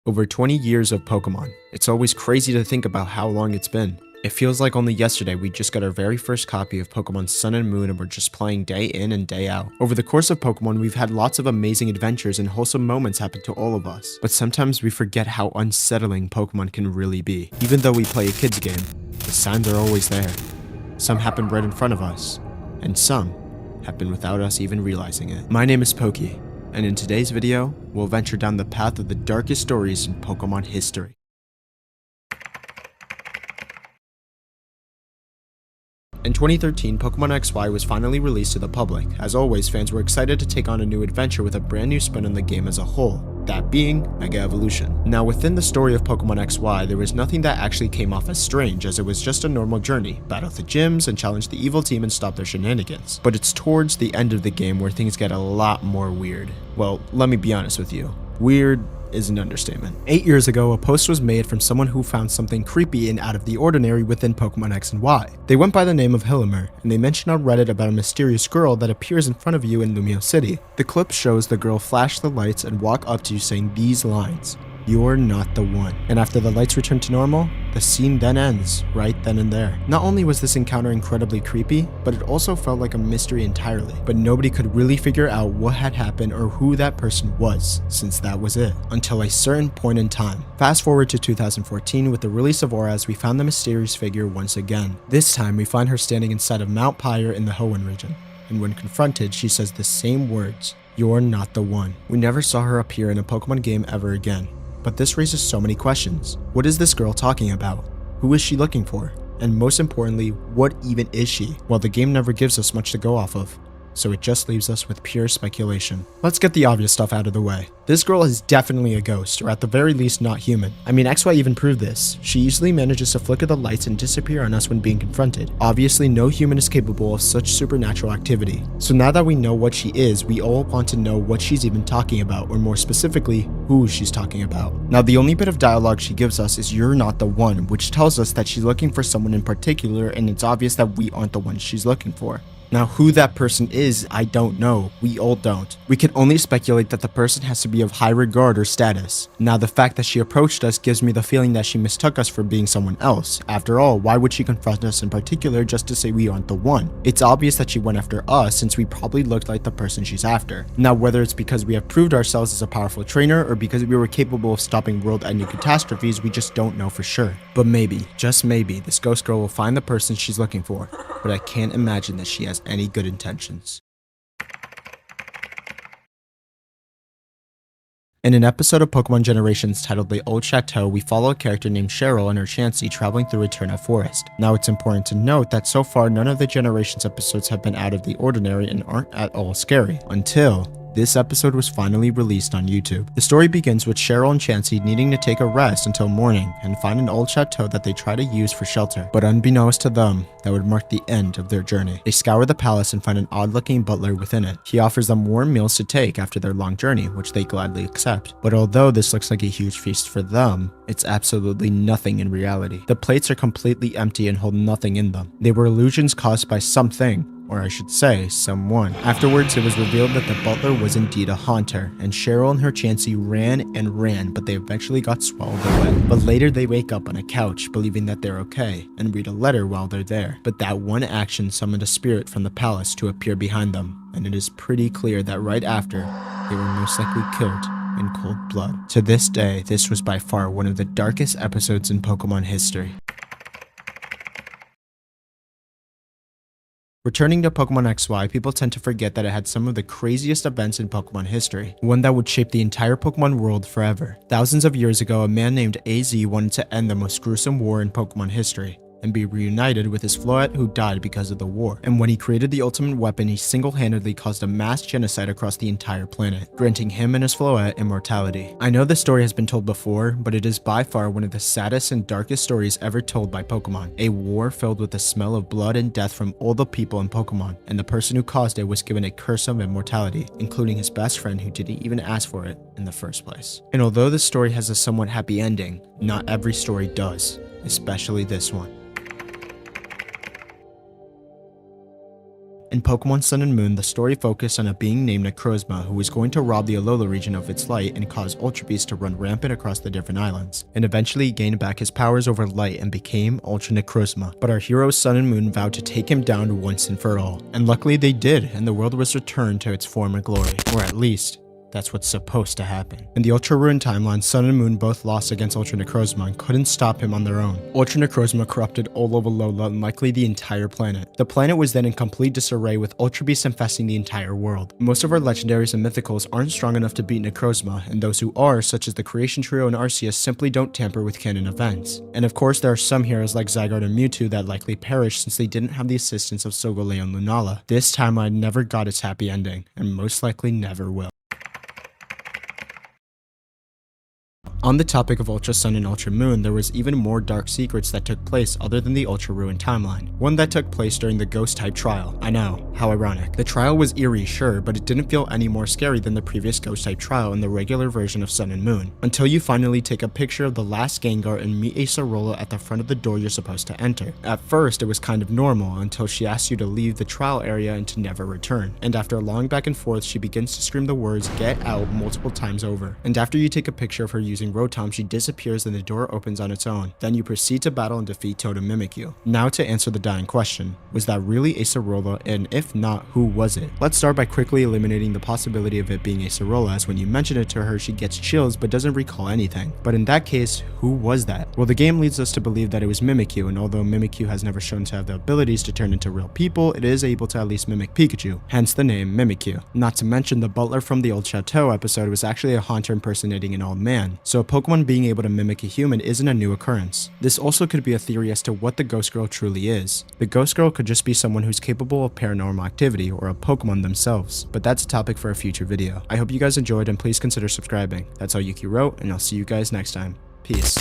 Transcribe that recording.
Over 20 years of Pokemon. It's always crazy to think about how long it's been. It feels like only yesterday we just got our very first copy of Pokemon Sun and Moon and we're just playing day in and day out. Over the course of Pokemon, we've had lots of amazing adventures and wholesome moments happen to all of us. But sometimes we forget how unsettling Pokemon can really be. Even though we play a kid's game, the signs are always there. Some happen right in front of us, and some happen without us even realizing it. My name is Pokey, and in today's video, we'll venture down the path of the darkest stories in Pokemon history. In 2013, Pokemon XY was finally released to the public. As always, fans were excited to take on a new adventure with a brand new spin on the game as a whole, that being Mega Evolution. Now, within the story of Pokemon XY, there was nothing that actually came off as strange, as it was just a normal journey, battle the gyms and challenge the evil team and stop their shenanigans. But it's towards the end of the game where things get a lot more weird. Well, let me be honest with you. Weird is an understatement. 8 years ago, a post was made from someone who found something creepy and out of the ordinary within Pokemon X and Y. They went by the name of Hillimer, and they mentioned on Reddit about a mysterious girl that appears in front of you in Lumio City. The clip shows the girl flash the lights and walk up to you saying these lines: "You're not the one." And after the lights return to normal, the scene then ends, right then and there. Not only was this encounter incredibly creepy, but it also felt like a mystery entirely. But nobody could really figure out what had happened or who that person was, since that was it, until a certain point in time. Fast forward to 2014, with the release of Auras, we found the mysterious figure once again. This time, we find her standing inside of Mount Pyre in the Hoenn region. And when confronted, she says the same words: "You're not the one." We never saw her appear in a Pokemon game ever again. But this raises so many questions. What is this girl talking about? Who is she looking for? And most importantly, what even is she? Well, the game never gives us much to go off of, so it just leaves us with pure speculation. Let's get the obvious stuff out of the way. This girl is definitely a ghost, or at the very least not human. I mean, XY even proved this. She easily manages to flicker the lights and disappear on us when being confronted. Obviously, no human is capable of such supernatural activity. So now that we know what she is, we all want to know what she's even talking about, or more specifically, who she's talking about. Now, the only bit of dialogue she gives us is "you're not the one," which tells us that she's looking for someone in particular, and it's obvious that we aren't the ones she's looking for. Now, who that person is, I don't know. We all don't. We can only speculate that the person has to be of high regard or status. Now, the fact that she approached us gives me the feeling that she mistook us for being someone else. After all, why would she confront us in particular just to say we aren't the one? It's obvious that she went after us, since we probably looked like the person she's after. Now, whether it's because we have proved ourselves as a powerful trainer or because we were capable of stopping world-ending catastrophes, we just don't know for sure. But maybe, just maybe, this ghost girl will find the person she's looking for. But I can't imagine that she has any good intentions. In an episode of Pokemon Generations titled The Old Chateau, we follow a character named Cheryl and her Chansey traveling through Eterna Forest. Now, it's important to note that so far none of the Generations episodes have been out of the ordinary and aren't at all scary, until this episode was finally released on YouTube. The story begins with Cheryl and Chansey needing to take a rest until morning and find an old chateau that they try to use for shelter. But unbeknownst to them, that would mark the end of their journey. They scour the palace and find an odd-looking butler within it. He offers them warm meals to take after their long journey, which they gladly accept. But although this looks like a huge feast for them, it's absolutely nothing in reality. The plates are completely empty and hold nothing in them. They were illusions caused by something, or I should say, someone. Afterwards, it was revealed that the butler was indeed a haunter, and Cheryl and her Chansey ran and ran, but they eventually got swallowed away. But later they wake up on a couch, believing that they're okay, and read a letter while they're there. But that one action summoned a spirit from the palace to appear behind them, and it is pretty clear that right after, they were most likely killed in cold blood. To this day, this was by far one of the darkest episodes in Pokemon history. Returning to Pokemon XY, people tend to forget that it had some of the craziest events in Pokemon history, one that would shape the entire Pokemon world forever. Thousands of years ago, a man named AZ wanted to end the most gruesome war in Pokemon history and be reunited with his Floette who died because of the war. And when he created the ultimate weapon, he single-handedly caused a mass genocide across the entire planet, granting him and his Floette immortality. I know this story has been told before, but it is by far one of the saddest and darkest stories ever told by Pokemon. A war filled with the smell of blood and death from all the people in Pokemon, and the person who caused it was given a curse of immortality, including his best friend who didn't even ask for it in the first place. And although this story has a somewhat happy ending, not every story does, especially this one. In Pokemon Sun and Moon, the story focused on a being named Necrozma who was going to rob the Alola region of its light and cause Ultra Beasts to run rampant across the different islands, and eventually gained back his powers over light and became Ultra Necrozma. But our heroes Sun and Moon vowed to take him down once and for all. And luckily they did, and the world was returned to its former glory. Or at least, that's what's supposed to happen. In the Ultra Ruin timeline, Sun and Moon both lost against Ultra Necrozma and couldn't stop him on their own. Ultra Necrozma corrupted all of Alola and likely the entire planet. The planet was then in complete disarray with Ultra Beasts infesting the entire world. Most of our legendaries and mythicals aren't strong enough to beat Necrozma, and those who are, such as the Creation Trio and Arceus, simply don't tamper with canon events. And of course, there are some heroes like Zygarde and Mewtwo that likely perished since they didn't have the assistance of Solgaleo and Lunala. This timeline never got its happy ending, and most likely never will. On the topic of Ultra Sun and Ultra Moon, there was even more dark secrets that took place other than the Ultra Ruin timeline. One that took place during the Ghost-type trial. I know, how ironic. The trial was eerie, sure, but it didn't feel any more scary than the previous Ghost-type trial in the regular version of Sun and Moon. Until you finally take a picture of the last Gengar and meet Acerola at the front of the door you're supposed to enter. At first, it was kind of normal until she asks you to leave the trial area and to never return. And after a long back and forth, she begins to scream the words "get out" multiple times over. And after you take a picture of her using Rotom, she disappears and the door opens on its own. Then you proceed to battle and defeat Totem Mimikyu. Now to answer the dying question, was that really Acerola, and if not, who was it? Let's start by quickly eliminating the possibility of it being Acerola, as when you mention it to her she gets chills but doesn't recall anything. But in that case, who was that? Well, the game leads us to believe that it was Mimikyu, and although Mimikyu has never shown to have the abilities to turn into real people, it is able to at least mimic Pikachu, hence the name Mimikyu. Not to mention the butler from the old Chateau episode was actually a haunter impersonating an old man, so a Pokemon being able to mimic a human isn't a new occurrence. This also could be a theory as to what the Ghost Girl truly is. The Ghost Girl could just be someone who's capable of paranormal activity, or a Pokemon themselves, but that's a topic for a future video. I hope you guys enjoyed, and please consider subscribing. That's all Yuki wrote, and I'll see you guys next time. Peace.